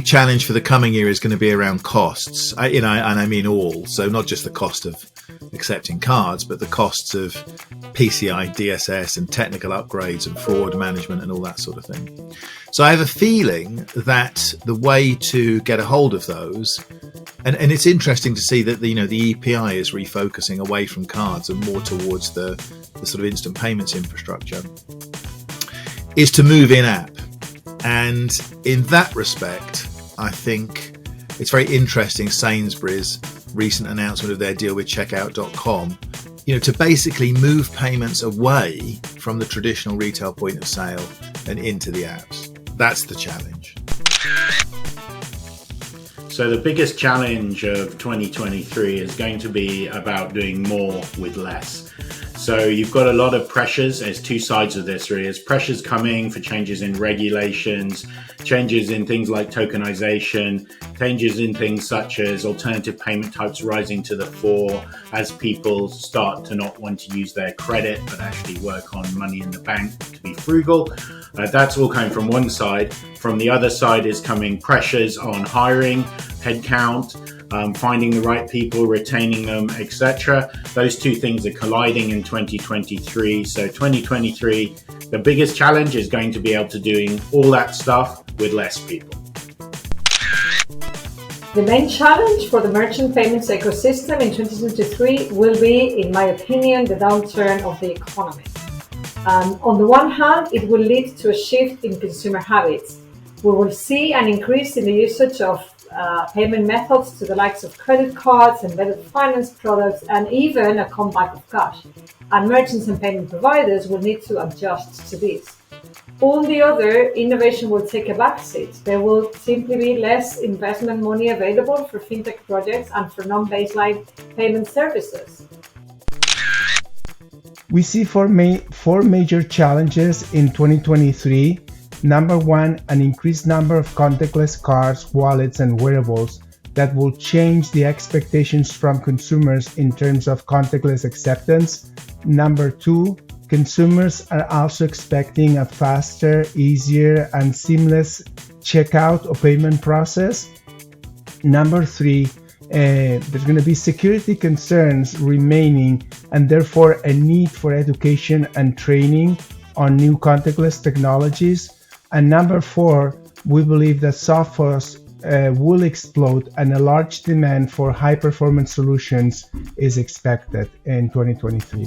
Challenge for the coming year is going to be around costs, and I mean all. So not just the cost of accepting cards, but the costs of PCI, DSS, and technical upgrades and fraud management and all that sort of thing. So I have a feeling that the way to get a hold of those, and it's interesting to see that the EPI is refocusing away from cards and more towards the sort of instant payments infrastructure, is to move in app. And in that respect, I think it's very interesting, Sainsbury's recent announcement of their deal with checkout.com, to basically move payments away from the traditional retail point of sale and into the apps. That's the challenge. So the biggest challenge of 2023 is going to be about doing more with less. So you've got a lot of pressures. There's two sides of this, really. There's pressures coming for changes in regulations, changes in things like tokenization, changes in things such as alternative payment types rising to the fore as people start to not want to use their credit, but actually work on money in the bank to be frugal. That's all coming from one side. From the other side is coming pressures on hiring, headcount, finding the right people, retaining them, etc. Those two things are colliding in 2023. So 2023, the biggest challenge is going to be able to doing all that stuff with less people. The main challenge for the merchant payments ecosystem in 2023 will be, in my opinion, the downturn of the economy. On the one hand, it will lead to a shift in consumer habits. We will see an increase in the usage of payment methods to the likes of credit cards, embedded finance products, and even a comeback of cash. And merchants and payment providers will need to adjust to this. On the other, innovation will take a backseat. There will simply be less investment money available for fintech projects and for non-baseline payment services. We see four major challenges in 2023. Number one, an increased number of contactless cards, wallets, and wearables that will change the expectations from consumers in terms of contactless acceptance. Number two, consumers are also expecting a faster, easier, and seamless checkout or payment process. Number three, there's going to be security concerns remaining, and therefore a need for education and training on new contactless technologies. And number four, we believe that software will explode and a large demand for high-performance solutions is expected in 2023.